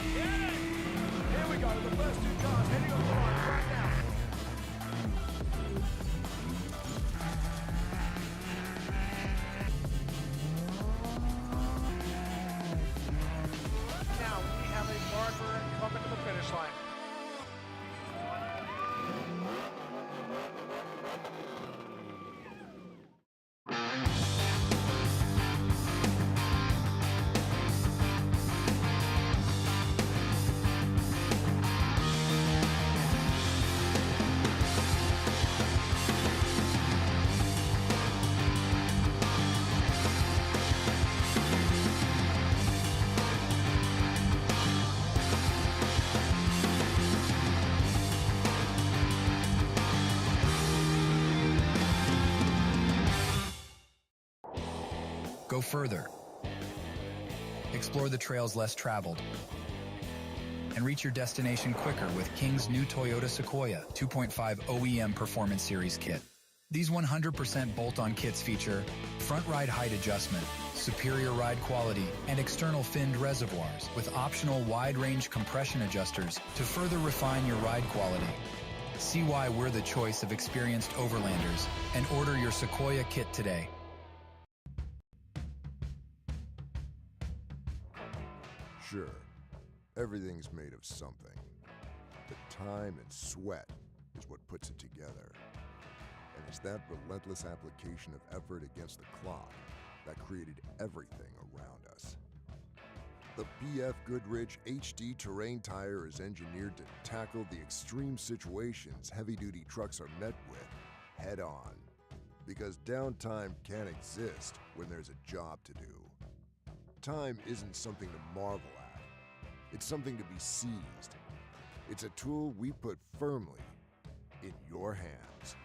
Here we go, the first two cars heading on the line right now. Now we have a barber coming to the finish line. Go further. Explore the trails less traveled. And reach your destination quicker with King's new Toyota Sequoia 2.5 OEM Performance Series kit. These 100% bolt-on kits feature front ride height adjustment, superior ride quality, and external finned reservoirs with optional wide-range compression adjusters to further refine your ride quality. See why we're the choice of experienced overlanders and order your Sequoia kit today. Sure, everything's made of something, but time and sweat is what puts it together. And it's that relentless application of effort against the clock that created everything around us. The BF Goodrich HD Terrain Tire is engineered to tackle the extreme situations heavy-duty trucks are met with head-on, because downtime can't exist when there's a job to do. Time isn't something to marvel at. It's something to be seized. It's a tool we put firmly in your hands.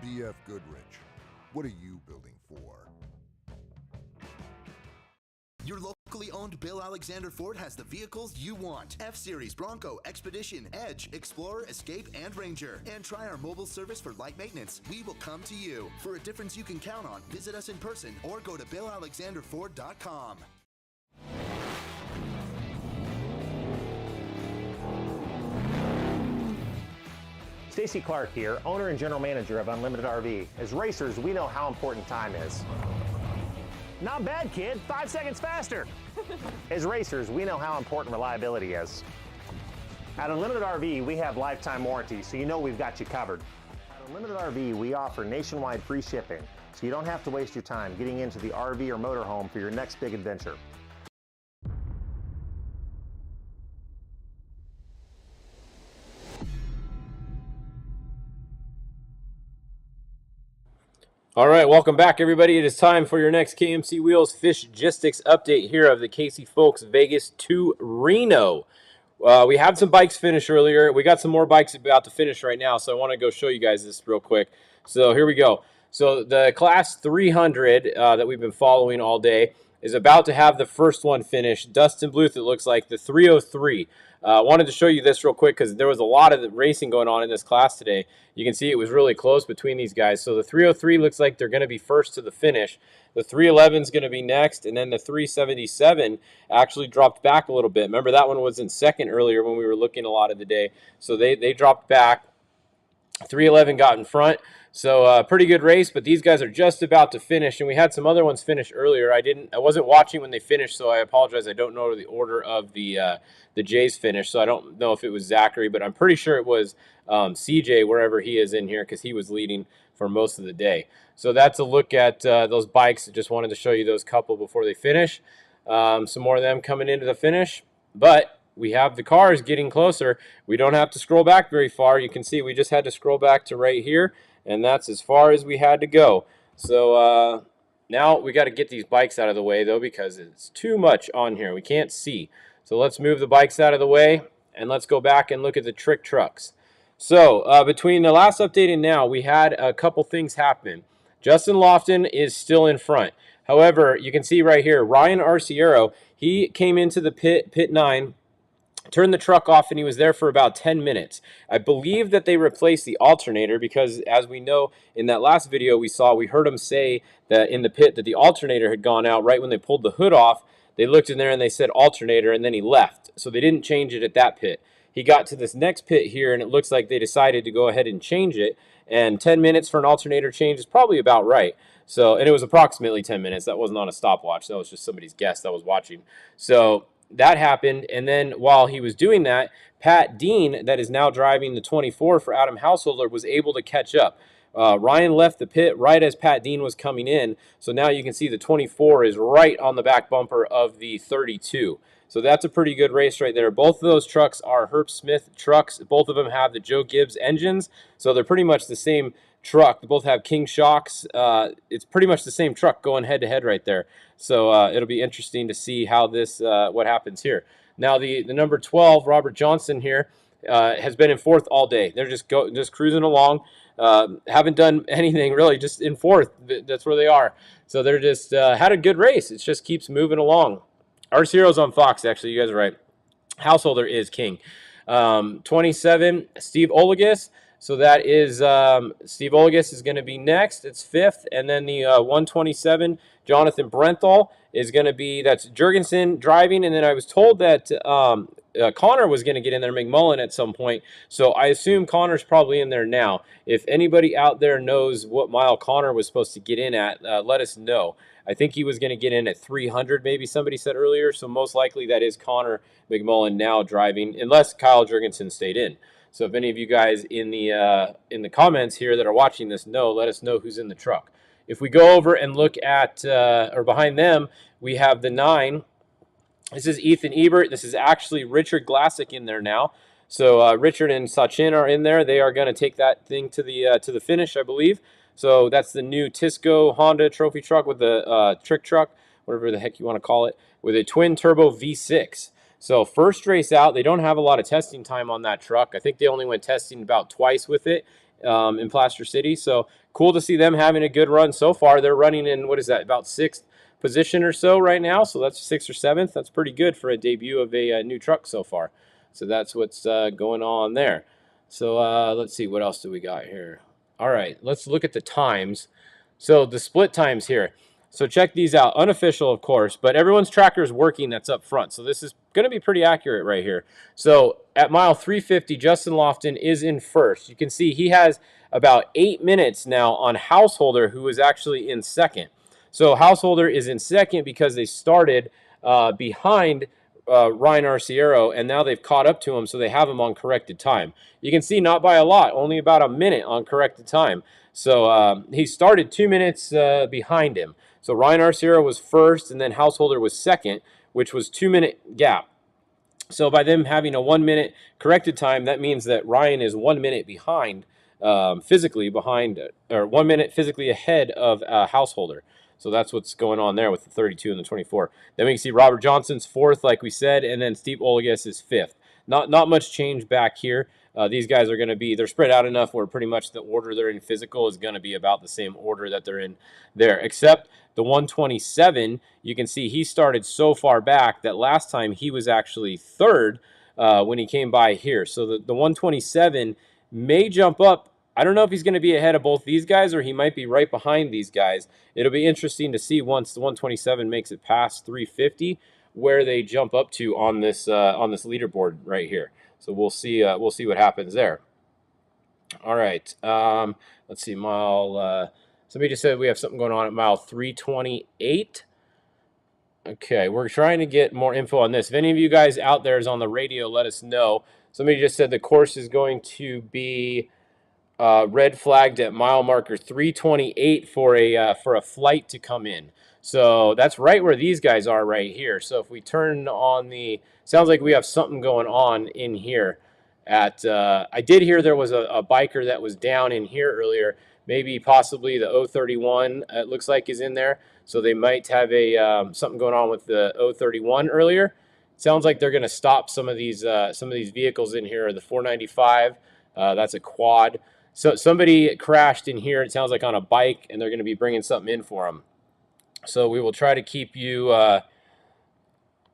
BF Goodrich, what are you building for? Your locally owned Bill Alexander Ford has the vehicles you want. F-Series, Bronco, Expedition, Edge, Explorer, Escape, and Ranger. And try our mobile service for light maintenance. We will come to you. For a difference you can count on, visit us in person or go to BillAlexanderFord.com. Stacy Clark here, owner and general manager of Unlimited RV. As racers, we know how important time is. Not bad, kid. 5 seconds faster. As racers, we know how important reliability is. At Unlimited RV, we have lifetime warranty, so you know we've got you covered. At Unlimited RV, we offer nationwide free shipping, so you don't have to waste your time getting into the RV or motorhome for your next big adventure. All right, welcome back, everybody. It is time for your next KMC Wheels Fishgistics update here of the Casey Folks Vegas to Reno. We had some bikes finish earlier. We got some more bikes about to finish right now, so I want to go show you guys this real quick. So here we go. So the Class 300 that we've been following all day is about to have the first one finished. Dustin Bluth, it looks like, the 303. Wanted to show you this real quick because there was a lot of racing going on in this class today. You can see it was really close between these guys. So the 303 looks like they're going to be first to the finish. The 311 is going to be next, and then the 377 actually dropped back a little bit. Remember, that one was in second earlier when we were looking a lot of the day. So they dropped back. 311 got in front. So pretty good race, but these guys are just about to finish, and we had some other ones finish earlier. I wasn't watching when they finished, so I apologize. I don't know the order of the J's finish, so I don't know if it was Zachary, but I'm pretty sure it was CJ, wherever he is in here, because he was leading for most of the day. So that's a look at those bikes. I just wanted to show you those couple before they finish. Some more of them coming into the finish, but we have the cars getting closer. We don't have to scroll back very far. You can see we just had to scroll back to right here, and that's as far as we had to go. So now we got to get these bikes out of the way, though, because it's too much on here. We can't see. So let's move the bikes out of the way, and let's go back and look at the trick trucks. So between the last update and now, we had a couple things happen. Justin Lofton is still in front. However, you can see right here, Ryan Arciero, he came into the pit 9, turned the truck off, and he was there for about 10 minutes. I believe that they replaced the alternator because, as we know, in that last video we heard him say that in the pit that the alternator had gone out right when they pulled the hood off. They looked in there and they said alternator, and then he left. So they didn't change it at that pit. He got to this next pit here, and it looks like they decided to go ahead and change it. And 10 minutes for an alternator change is probably about right. So, and it was approximately 10 minutes. That wasn't on a stopwatch. That was just somebody's guess that was watching. So that happened. And then while he was doing that, Pat Dean, that is now driving the 24 for Adam Householder, was able to catch up. Ryan left the pit right as Pat Dean was coming in. So now you can see the 24 is right on the back bumper of the 32. So that's a pretty good race right there. Both of those trucks are Herb Smith trucks. Both of them have the Joe Gibbs engines. So they're pretty much the same truck. They both have King shocks. It's pretty much the same truck going head to head right there. So it'll be interesting to see how this, what happens here. Now the number 12, Robert Johnson here, has been in fourth all day. They're just cruising along. Haven't done anything really, just in fourth. That's where they are. So they're just had a good race. It just keeps moving along. Arcero's on Fox, actually. You guys are right. Householder is king. 27, Steve Olagus. So that is Steve Olagus is going to be next. It's fifth. And then the 127, Jonathan Brenthal is going to be, that's Jurgensen driving. And then I was told that Connor was going to get in there, McMullen, at some point. So I assume Connor's probably in there now. If anybody out there knows what mile Connor was supposed to get in at, let us know. I think he was going to get in at 300, maybe somebody said earlier. So most likely that is Connor McMullen now driving, unless Kyle Jurgensen stayed in. So if any of you guys in the comments here that are watching this know, let us know who's in the truck. If we go over and look at, or behind them, we have the 9. This is Ethan Ebert. This is actually Richard Glassick in there now. So Richard and Sachin are in there. They are going to take that thing to the finish, I believe. So that's the new Tisco Honda trophy truck with the trick truck, whatever the heck you want to call it, with a twin turbo V6. So first race out, they don't have a lot of testing time on that truck. I think they only went testing about twice with it in Plaster City. So cool to see them having a good run so far. They're running in, what is that, about 6th position or so right now. So that's 6th or 7th. That's pretty good for a debut of a new truck so far. So that's what's going on there. So let's see, what else do we got here? All right, let's look at the times. So the split times here. So check these out. Unofficial, of course, but everyone's tracker is working that's up front. So this is going to be pretty accurate right here. So at mile 350, Justin Lofton is in first. You can see he has about 8 minutes now on Householder, who is actually in second. So Householder is in second because they started behind Ryan Arciero, and now they've caught up to him, so they have him on corrected time. You can see not by a lot, only about a minute on corrected time. So he started 2 minutes behind him. So Ryan Arciero was first, and then Householder was second, which was 2 minute gap. So by them having a 1 minute corrected time, that means that Ryan is 1 minute behind, physically behind, or 1 minute physically ahead of Householder. So that's what's going on there with the 32 and the 24. Then we can see Robert Johnson's fourth, like we said, and then Steve Olagus is fifth. Not much change back here. These guys are going to be, they're spread out enough where pretty much the order they're in physical is going to be about the same order that they're in there, except the 127, you can see he started so far back that last time he was actually third when he came by here. So the 127 may jump up. I don't know if he's going to be ahead of both these guys or he might be right behind these guys. It'll be interesting to see once the 127 makes it past 350 where they jump up to on this leaderboard right here. So we'll see what happens there. All right. Let's see, mile. Somebody just said we have something going on at mile 328. Okay, we're trying to get more info on this. If any of you guys out there is on the radio, let us know. Somebody just said the course is going to be red flagged at mile marker 328 for a flight to come in. So that's right where these guys are right here. So if we turn on the, sounds like we have something going on in here. I did hear there was a biker that was down in here earlier. Maybe possibly the 031 it looks like is in there. So they might have a something going on with the 031 earlier. Sounds like they're going to stop some of these vehicles in here. The 495, that's a quad. So somebody crashed in here, it sounds like on a bike, and they're going to be bringing something in for them. So we will try to keep you,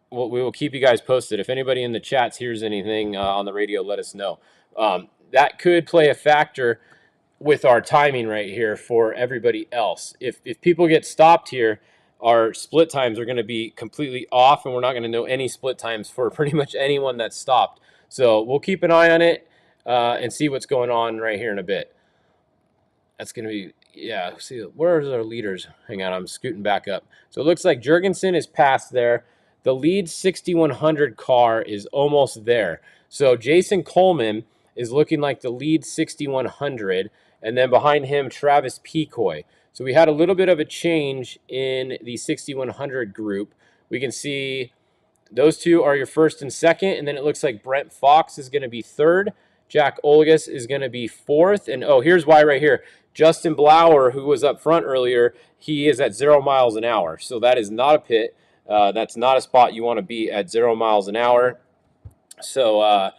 we will keep you guys posted. If anybody in the chats hears anything on the radio, let us know. That could play a factor with our timing right here for everybody else. If people get stopped here our split times are going to be completely off, and we're not going to know any split times for pretty much anyone that stopped. So we'll keep an eye on it and see what's going on right here in a bit. That's going to be, yeah, see, where's our leaders? Hang on, I'm scooting back up. So it looks like Jurgensen is past there. The lead 6100 car is almost there. So Jason Coleman is looking like the lead 6100, and then behind him, Travis Pecoy. So we had a little bit of a change in the 6100 group. We can see those two are your first and second, and then it looks like Brent Fox is going to be third. Jack Olgas is going to be fourth. And, oh, here's why right here. Justin Blauer, who was up front earlier, he is at 0 miles an hour. So that is not a pit. That's not a spot you want to be at 0 miles an hour. So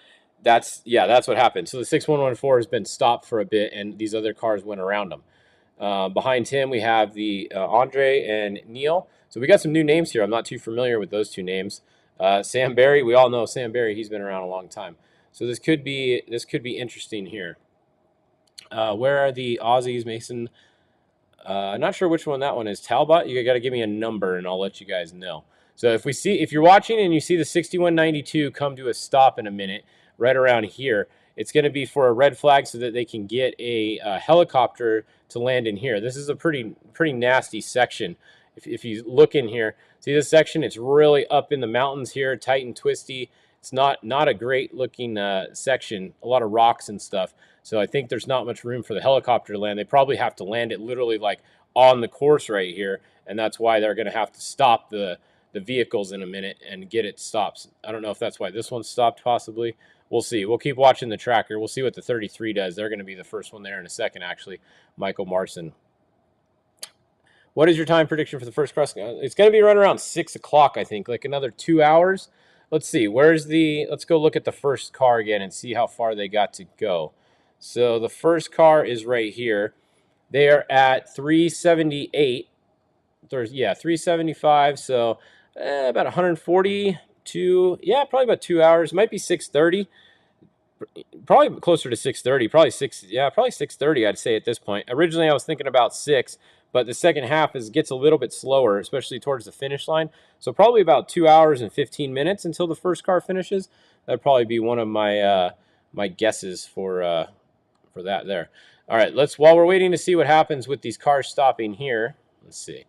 that's what happened. So the 6114 has been stopped for a bit, and these other cars went around him. Behind him, we have the Andre and Neil. So we got some new names here. I'm not too familiar with those two names. Sam Barry, we all know Sam Barry. He's been around a long time. So this could be interesting here. Where are the Aussies, Mason? Not sure which one that one is. Talbot, you got to give me a number, and I'll let you guys know. So if you're watching and you see the 6192 come to a stop in a minute, right around here, it's going to be for a red flag so that they can get a helicopter to land in here. This is a pretty nasty section. If you look in here, see this section? It's really up in the mountains here, tight and twisty. It's not a great looking section. A lot of rocks and stuff. So I think there's not much room for the helicopter to land. They probably have to land it literally like on the course right here, and that's why they're going to have to stop the vehicles in a minute and get it stopped. I don't know if that's why this one stopped possibly. We'll see. We'll keep watching the tracker. We'll see what the 33 does. They're going to be the first one there in a second, actually. Michael Marson. What is your time prediction for the first cross? It's going to be right around 6 o'clock, I think, like another 2 hours. Let's see. Let's go look at the first car again and see how far they got to go. So the first car is right here. They are at 378. Yeah, 375. So about 142. Yeah, probably about 2 hours. Might be 6:30. Probably closer to 6:30. Probably 6:30. I'd say at this point. Originally, I was thinking about 6, but the second half gets a little bit slower, especially towards the finish line. So probably about 2 hours and 15 minutes until the first car finishes. That'd probably be one of my my guesses for that there. All right, while we're waiting to see what happens with these cars stopping here, let's see.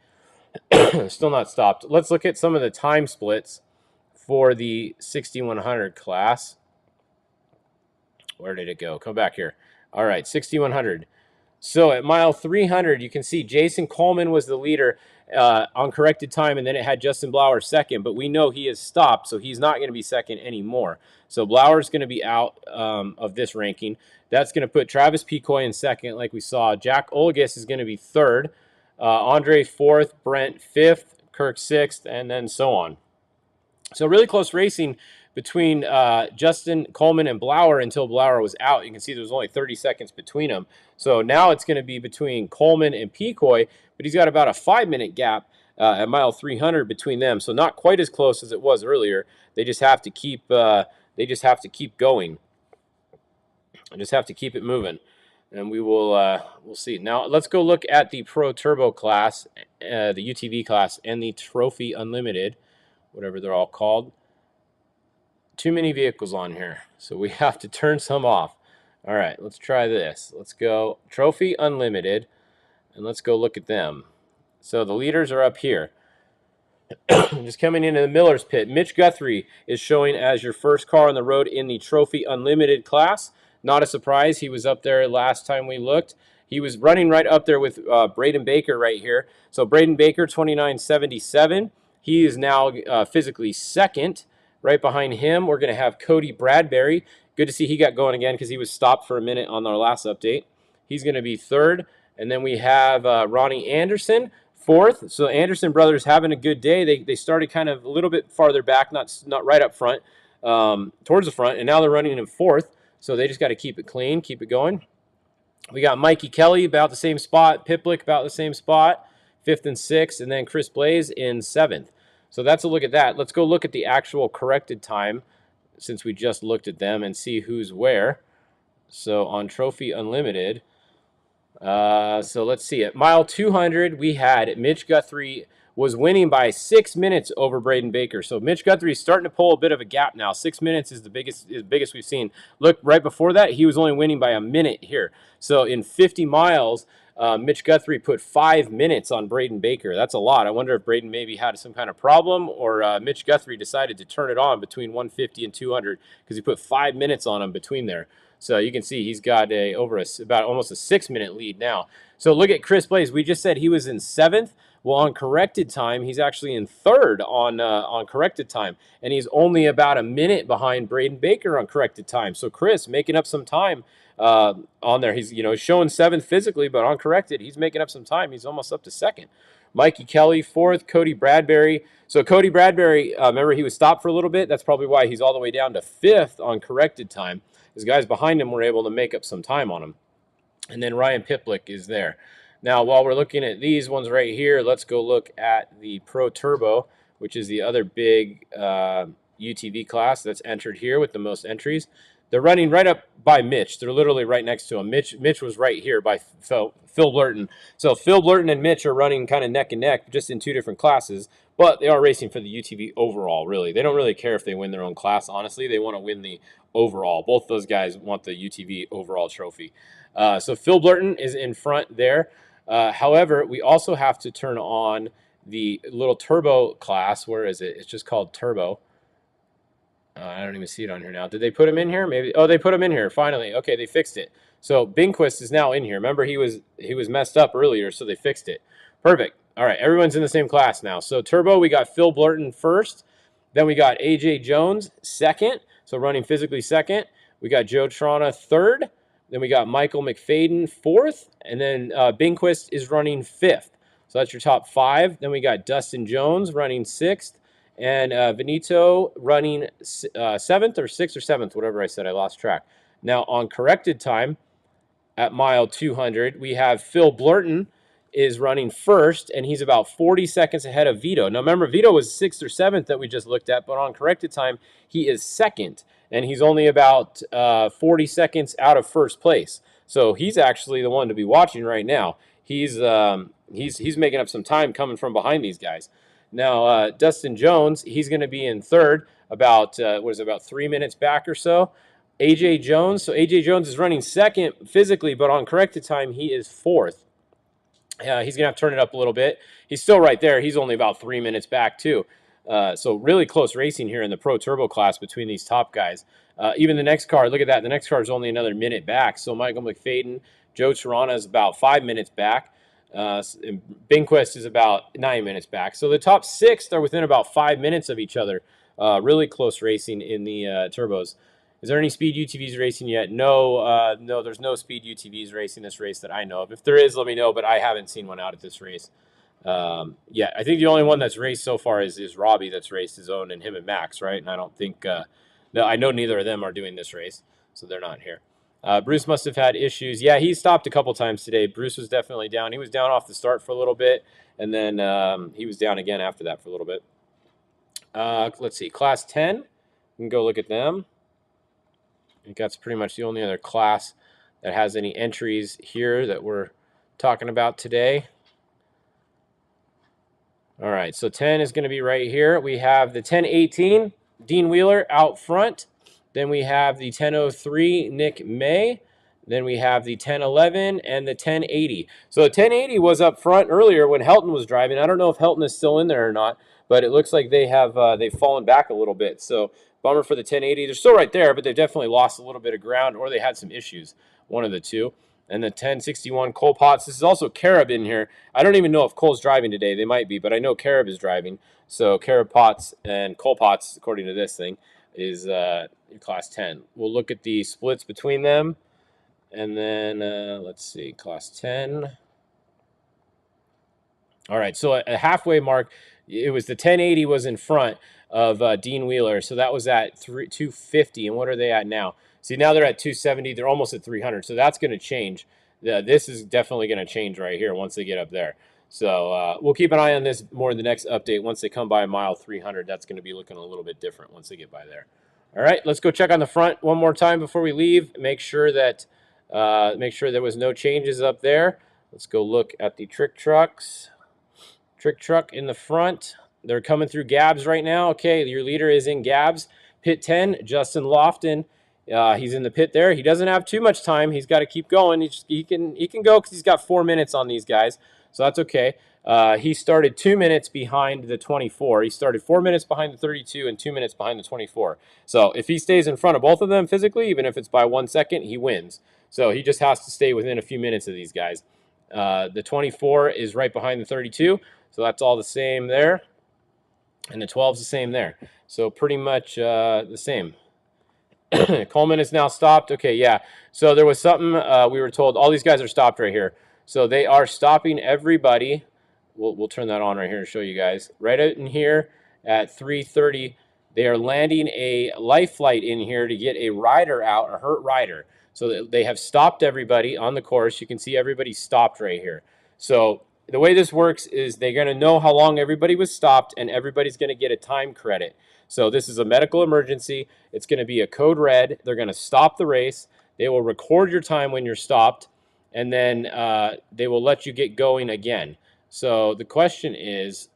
Still not stopped. Let's look at some of the time splits for the 6100 class. Where did it go? Come back here. All right, 6100. So at mile 300, you can see Jason Coleman was the leader on corrected time, and then it had Justin Blauer second, but we know he has stopped, so he's not going to be second anymore. So Blauer's going to be out of this ranking. That's going to put Travis Pecoy in second, like we saw. Jack Olgas is going to be third. Andre fourth, Brent fifth, Kirk sixth, and then so on. So really close racing between Justin Coleman and Blauer until Blauer was out. You can see there was only 30 seconds between them. So now it's going to be between Coleman and Pecoy, but he's got about a 5-minute gap at mile 300 between them. So not quite as close as it was earlier. They just have to keep going. They just have to keep it moving, and we'll see. Now let's go look at the Pro Turbo class, the UTV class, and the Trophy Unlimited, whatever they're all called. Too many vehicles on here, so we have to turn some off. All right, let's try this. Let's go Trophy Unlimited, and let's go look at them. So the leaders are up here. Just coming into the Miller's pit, Mitch Guthrie is showing as your first car on the road in the Trophy Unlimited class. Not a surprise. He was up there last time we looked. He was running right up there with Braden Baker right here. So Braden Baker, 29.77. He is now physically second. Right behind him, we're going to have Cody Bradbury. Good to see he got going again because he was stopped for a minute on our last update. He's going to be third. And then we have Ronnie Anderson, fourth. So Anderson brothers having a good day. They started kind of a little bit farther back, not right up front, towards the front, and now they're running in fourth. So they just got to keep it clean, keep it going. We got Mikey Kelly about the same spot, Piplick about the same spot, fifth and sixth, and then Chris Blaze in seventh. So that's a look at that. Let's go look at the actual corrected time since we just looked at them and see who's where. So on Trophy Unlimited, so let's see. At mile 200, we had Mitch Guthrie was winning by 6 minutes over Braden Baker. So Mitch Guthrie's starting to pull a bit of a gap now. 6 minutes is the biggest we've seen. Look, right before that, he was only winning by a minute here. So in 50 miles, Mitch Guthrie put 5 minutes on Braden Baker. That's a lot. I wonder if Braden maybe had some kind of problem, or Mitch Guthrie decided to turn it on between 150 and 200 because he put 5 minutes on him between there. So you can see he's got about almost a 6 minute lead now. So look at Chris Blaze. We just said he was in 7th. Well, on corrected time, he's actually in 3rd on corrected time, and he's only about a minute behind Braden Baker on corrected time. So Chris making up some time on there. He's showing 7th physically, but on corrected, he's making up some time. He's almost up to 2nd. Mikey Kelly 4th. Cody Bradbury. So Cody Bradbury, remember he was stopped for a little bit. That's probably why he's all the way down to 5th on corrected time. His guys behind him were able to make up some time on him. And then Ryan Piplick is there. Now, while we're looking at these ones right here, let's go look at the Pro Turbo, which is the other big UTV class that's entered here with the most entries. They're running right up by Mitch. They're literally right next to him. Mitch was right here by Phil Blurton. So Phil Blurton and Mitch are running kind of neck and neck, just in 2 different classes. But they are racing for the UTV overall, really. They don't really care if they win their own class, honestly. They want to win the overall. Both those guys want the UTV overall trophy. So Phil Blurton is in front there. However, we also have to turn on the little turbo class. Where is it? It's just called Turbo. I don't even see it on here now. Did they put him in here? Maybe. Oh, they put him in here. Finally. Okay, they fixed it. So Bingquist is now in here. Remember, he was messed up earlier, so they fixed it. Perfect. All right, everyone's in the same class now. So Turbo, we got Phil Blurton 1st. Then we got AJ Jones 2nd. So running physically 2nd. We got Joe Trana 3rd. Then we got Michael McFadden 4th. And then Bingquist is running 5th. So that's your top 5. Then we got Dustin Jones running 6th. And Benito running 7th or 6th or 7th, whatever I said. I lost track. Now, on corrected time at mile 200, we have Phil Blurton is running 1st, and he's about 40 seconds ahead of Vito. Now, remember, Vito was 6th or 7th that we just looked at, but on corrected time, he is 2nd, and he's only about 40 seconds out of 1st place. So he's actually the one to be watching right now. He's making up some time coming from behind these guys. Now, Dustin Jones, he's going to be in 3rd, about 3 minutes back or so. AJ Jones, so AJ Jones is running 2nd physically, but on corrected time, he is 4th. He's going to have to turn it up a little bit. He's still right there. He's only about 3 minutes back, too. So really close racing here in the Pro Turbo class between these top guys. Even the next car, look at that. The next car is only another minute back. So Michael McFadden, Joe Tirana is about 5 minutes back. And Bingquist is about 9 minutes back. So the top 6 are within about 5 minutes of each other. Really close racing in the turbos. Is there any speed UTVs racing yet? No, no, there's no speed UTVs racing this race that I know of. If there is, let me know, but I haven't seen one out at this race. Yeah, I think the only one that's raced so far is Robbie that's raced his own, and him and Max, right? And I don't think, no, I know neither of them are doing this race, so they're not here. Bruce must have had issues. Yeah, he stopped a couple times today. Bruce was definitely down. He was down off the start for a little bit, and then he was down again after that for a little bit. Let's see, Class 10. We can go look at them. I think that's pretty much the only other class that has any entries here that we're talking about today. All right, so 10 is going to be right here. We have the 1018, Dean Wheeler out front. Then we have the 1003, Nick May. Then we have the 1011 and the 1080. So the 1080 was up front earlier when Helton was driving. I don't know if Helton is still in there or not, but it looks like they have they've fallen back a little bit. So bummer for the 1080. They're still right there, but they've definitely lost a little bit of ground, or they had some issues, one of the two. And the 1061 Cole Potts. This is also Carib in here. I don't even know if Cole's driving today. They might be, but I know Carib is driving. So Carib Potts and Cole Potts, according to this thing, is in Class 10. We'll look at the splits between them. And then, let's see, Class 10. All right, so a halfway mark, it was the 1080 was in front of Dean Wheeler. So that was at 250. And what are they at now? See, now they're at 270. They're almost at 300. So that's going to change. This is definitely going to change right here once they get up there. So we'll keep an eye on this more in the next update. Once they come by mile 300, that's going to be looking a little bit different once they get by there. All right, let's go check on the front one more time before we leave. Make sure there was no changes up there. Let's go look at the trick trucks. Trick truck in the front. They're coming through Gabs right now. Okay, your leader is in Gabs. Pit 10, Justin Lofton. He's in the pit there. He doesn't have too much time. He's got to keep going. He can go because he's got 4 minutes on these guys, so that's okay. He started 2 minutes behind the 24. He started 4 minutes behind the 32 and 2 minutes behind the 24. So if he stays in front of both of them physically, even if it's by 1 second, he wins. So he just has to stay within a few minutes of these guys. The 24 is right behind the 32, so that's all the same there. And the 12 is the same there. So pretty much the same. Coleman is now stopped. Okay, yeah. So there was something we were told. All these guys are stopped right here. So they are stopping everybody. We'll turn that on right here to show you guys. Right out in here at 3:30, they are landing a life flight in here to get a rider out, a hurt rider. So they have stopped everybody on the course. You can see everybody stopped right here. So the way this works is they're going to know how long everybody was stopped, and everybody's going to get a time credit. So this is a medical emergency. It's going to be a code red. They're going to stop the race. They will record your time when you're stopped, and then they will let you get going again. So the question is,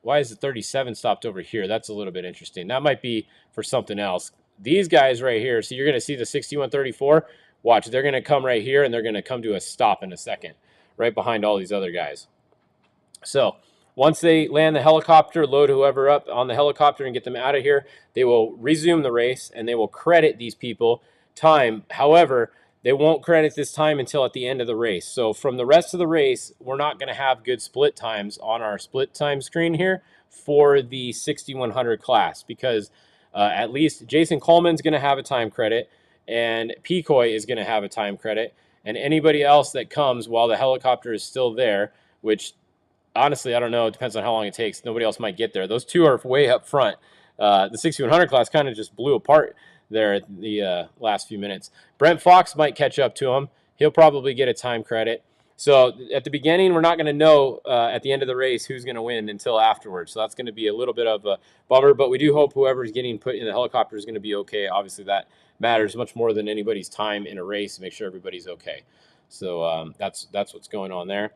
why is the 37 stopped over here? That's a little bit interesting. That might be for something else. These guys right here, so you're going to see the 6134. Watch, they're going to come right here, and they're going to come to a stop in a second, right behind all these other guys. So once they land the helicopter, load whoever up on the helicopter and get them out of here, they will resume the race, and they will credit these people time. However, they won't credit this time until at the end of the race. So from the rest of the race, we're not going to have good split times on our split time screen here for the 6100 class, because at least Jason Coleman's going to have a time credit, and Pecoy is going to have a time credit, and anybody else that comes while the helicopter is still there, which honestly, I don't know. It depends on how long it takes. Nobody else might get there. Those two are way up front. The 6100 class kind of just blew apart there at the last few minutes. Brent Fox might catch up to him. He'll probably get a time credit. So at the beginning, we're not going to know at the end of the race who's going to win until afterwards. So that's going to be a little bit of a bummer, but we do hope whoever's getting put in the helicopter is going to be okay. Obviously, that matters much more than anybody's time in a race to make sure everybody's okay. So that's what's going on there.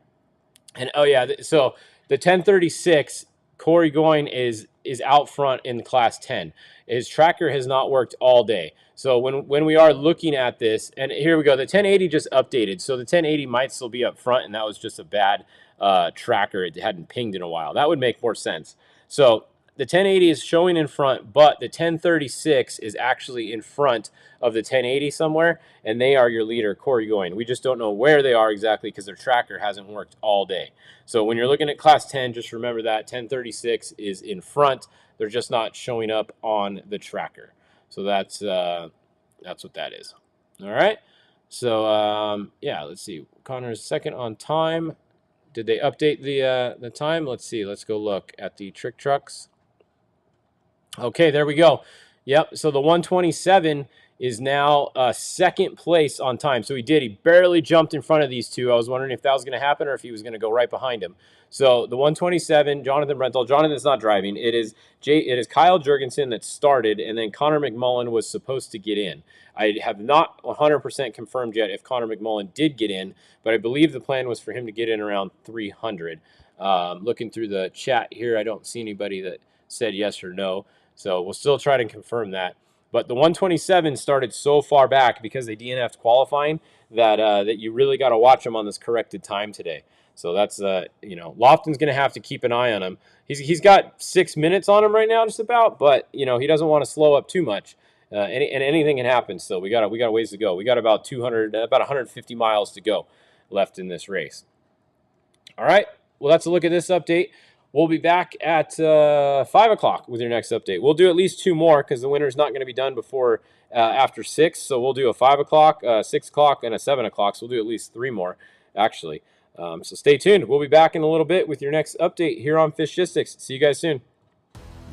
And oh yeah, so the 1036, Corey Goyne is out front in class 10. His tracker has not worked all day. So when we are looking at this, and here we go, the 1080 just updated. So the 1080 might still be up front, and that was just a bad tracker. It hadn't pinged in a while. That would make more sense. So the 1080 is showing in front, but the 1036 is actually in front of the 1080 somewhere, and they are your leader, Corey Goyne. We just don't know where they are exactly because their tracker hasn't worked all day. So when you're looking at class 10, just remember that 1036 is in front. They're just not showing up on the tracker. So that's what that is. All right. So yeah, let's see. Connor's second on time. Did they update the time? Let's see. Let's go look at the trick trucks. Okay, there we go. Yep. So the 127 is now second place on time. So he barely jumped in front of these two. I was wondering if that was going to happen or if he was going to go right behind him. So the 127, Jonathan Brentel. Jonathan's not driving. It is Kyle Jurgensen that started, and then Connor McMullen was supposed to get in. I have not 100% confirmed yet if Connor McMullen did get in, but I believe the plan was for him to get in around 300. Looking through the chat here, I don't see anybody that said yes or no. So we'll still try to confirm that. But the 127 started so far back because they DNF'd qualifying that you really got to watch them on this corrected time today. So that's, Lofton's going to have to keep an eye on him. He's got 6 minutes on him right now just about, but, he doesn't want to slow up too much. And anything can happen still. We got a ways to go. We got about 150 miles to go left in this race. All right. Well, that's a look at this update. We'll be back at 5 o'clock with your next update. We'll do at least 2 more because the winter's not going to be done before after 6. So we'll do a 5 o'clock, 6 o'clock, and a 7 o'clock. So we'll do at least 3 more, actually. So stay tuned. We'll be back in a little bit with your next update here on Fishgistics. See you guys soon.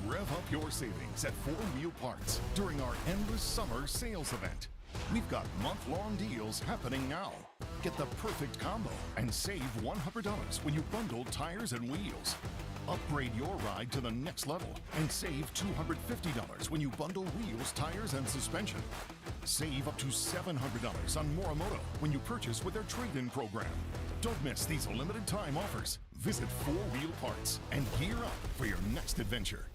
Rev up your savings at 4 Wheel Parts during our Endless Summer Sales Event. We've got month-long deals happening now. Get the perfect combo and save $100 when you bundle tires and wheels. Upgrade your ride to the next level and save $250 when you bundle wheels, tires, and suspension. Save up to $700 on Morimoto when you purchase with their trade-in program. Don't miss these limited time offers. Visit 4 Wheel Parts and gear up for your next adventure.